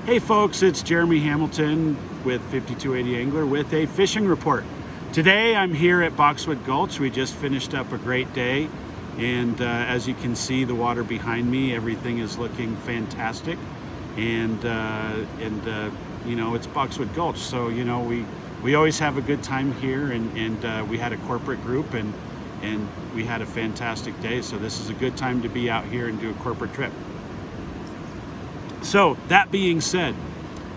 Hey folks, it's Jeremy Hamilton with 5280 Angler with a fishing report. Today I'm here at Boxwood Gulch. We just finished up a great day, and as you can see, the water behind me, everything is looking fantastic. And you know, it's Boxwood Gulch, so you know we always have a good time here, and we had a corporate group and we had a fantastic day. So this is a good time to be out here and do a corporate trip. So that being said,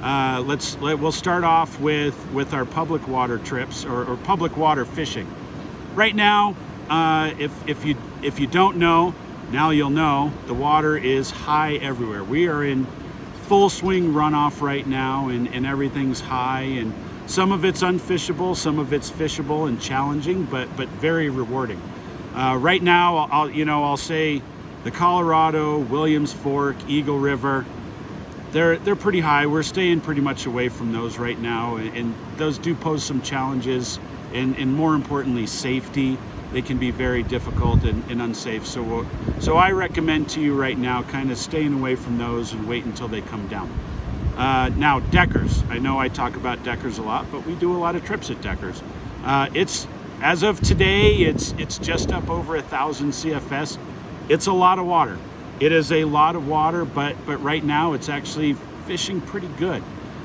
we'll start off with our public water trips or public water fishing. Right now, if you don't know, now you'll know. The water is high everywhere. We are in full swing runoff right now, and everything's high, and some of it's unfishable, some of it's fishable and challenging, but very rewarding. Right now, I'll say the Colorado, Williams Fork, Eagle River, they're pretty high. We're staying pretty much away from those right now, and those do pose some challenges, and more importantly, safety. They can be very difficult and unsafe. So I recommend to you right now kind of staying away from those and wait until they come down. Now, Deckers. I know I talk about Deckers a lot, but we do a lot of trips at Deckers. It's as of today, it's just up over 1,000 CFS. It's a lot of water. It is a lot of water, but right now it's actually fishing pretty good.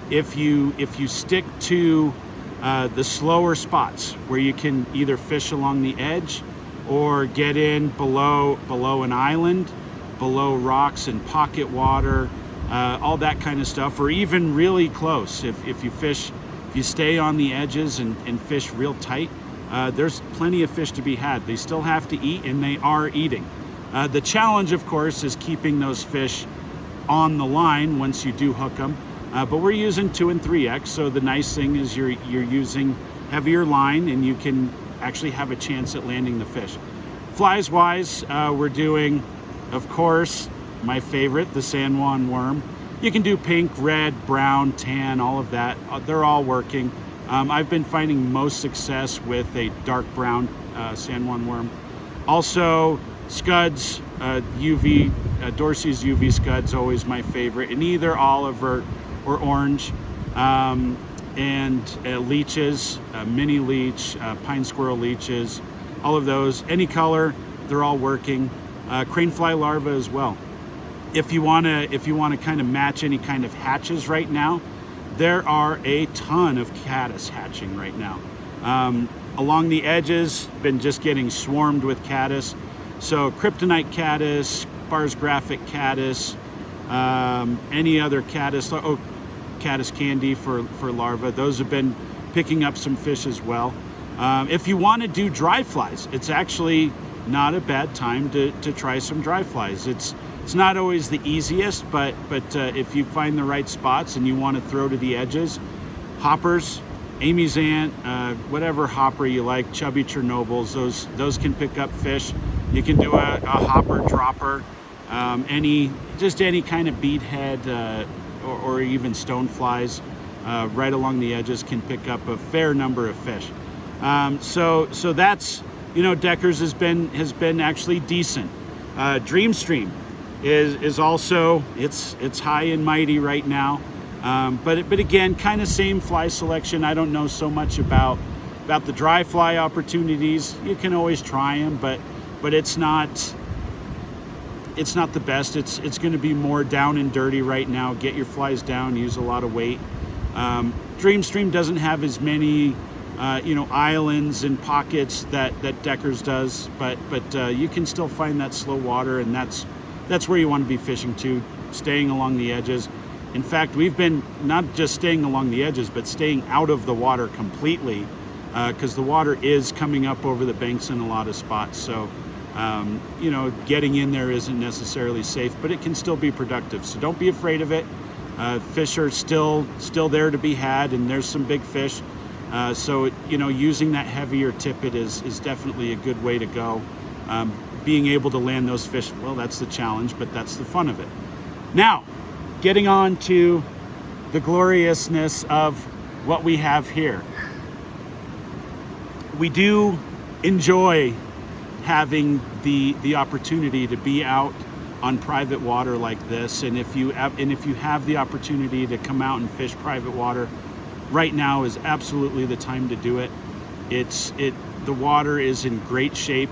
If you stick to the slower spots where you can either fish along the edge or get in below an island, below rocks and pocket water, all that kind of stuff, or even really close. If you stay on the edges and fish real tight, there's plenty of fish to be had. They still have to eat, and they are eating. The challenge, of course, is keeping those fish on the line once you do hook them. But we're using 2 and 3X, so the nice thing is you're using heavier line, and you can actually have a chance at landing the fish. Flies wise, we're doing, of course, my favorite, the San Juan worm. You can do pink, red, brown, tan, all of that. They're all working. I've been finding most success with a dark brown San Juan worm. Also, scuds, Dorsey's UV scuds, always my favorite, and either olive or orange, and leeches, mini leech, pine squirrel leeches, all of those, any color, they're all working. Crane fly larvae as well. If you want to kind of match any kind of hatches right now, there are a ton of caddis hatching right now. Along the edges, been just getting swarmed with caddis. So kryptonite caddis, Barr's graphic caddis, any other caddis, caddis candy for larvae, those have been picking up some fish as well. If you want to do dry flies, it's actually not a bad time to try some dry flies. It's not always the easiest, but if you find the right spots and you want to throw to the edges, hoppers, Amy's Aunt, whatever hopper you like, chubby Chernobyls, those can pick up fish. You can do a hopper dropper, any kind of beadhead or even stone flies right along the edges can pick up a fair number of fish. So that's, Deckers has been actually decent. Dreamstream is also, it's high and mighty right now. But again, kind of same fly selection. I don't know so much about the dry fly opportunities. You can always try them, but it's not the best. It's going to be more down and dirty right now. Get your flies down, use a lot of weight. Dreamstream doesn't have as many islands and pockets that Deckers does, but you can still find that slow water, and that's where you want to be fishing too, staying along the edges. In fact, we've been not just staying along the edges, but staying out of the water completely, because the water is coming up over the banks in a lot of spots. So getting in there isn't necessarily safe, but it can still be productive. So don't be afraid of it. Fish are still there to be had, and there's some big fish. So using that heavier tippet is definitely a good way to go. Being able to land those fish, well, that's the challenge, but that's the fun of it. Now, getting on to the gloriousness of what we have here. We do enjoy having the opportunity to be out on private water like this. And if you have the opportunity to come out and fish private water, right now is absolutely the time to do it. The water is in great shape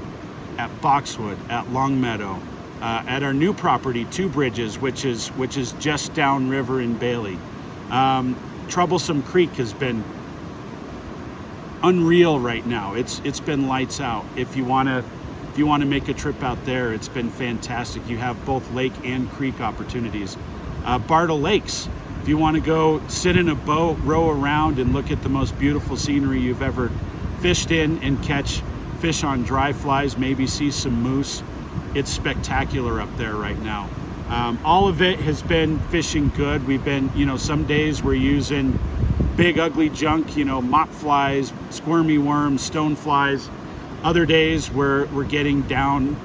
at Boxwood, at Longmeadow, at our new property, Two Bridges, which is just downriver in Bailey. Troublesome Creek has been unreal right now. It's been lights out. If you want to make a trip out there, it's been fantastic. You have both lake and creek opportunities. Bartle Lakes, if you want to go sit in a boat, row around, and look at the most beautiful scenery you've ever fished in and catch fish on dry flies, maybe see some moose, it's spectacular up there right now. All of it has been fishing good. We've been, some days we're using big ugly junk, mop flies, squirmy worms, stone flies. Other days we're getting down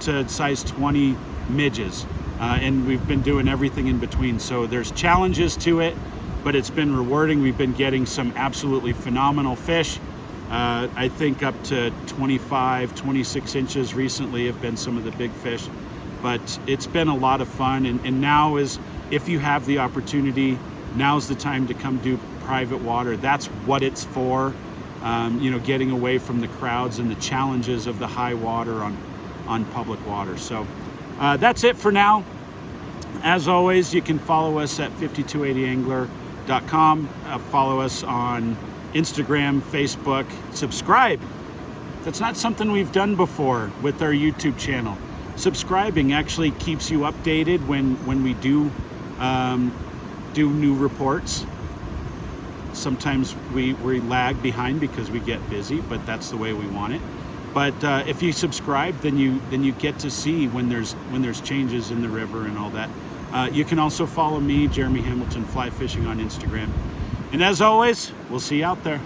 to size 20 midges, and we've been doing everything in between. So there's challenges to it, but it's been rewarding. We've been getting some absolutely phenomenal fish. I think up to 25, 26 inches recently have been some of the big fish, but it's been a lot of fun. And now if you have the opportunity, now's the time to come do private water. That's what it's for. Getting away from the crowds and the challenges of the high water on public water. So that's it for now. As always, you can follow us at 5280angler.com. Follow us on Instagram, Facebook. Subscribe. That's not something we've done before with our YouTube channel. Subscribing actually keeps you updated when we do new reports. Sometimes we lag behind because we get busy, but that's the way we want it. But if you subscribe, then you get to see when there's changes in the river and all that. You can also follow me, Jeremy Hamilton Fly Fishing, on Instagram. And as always, we'll see you out there.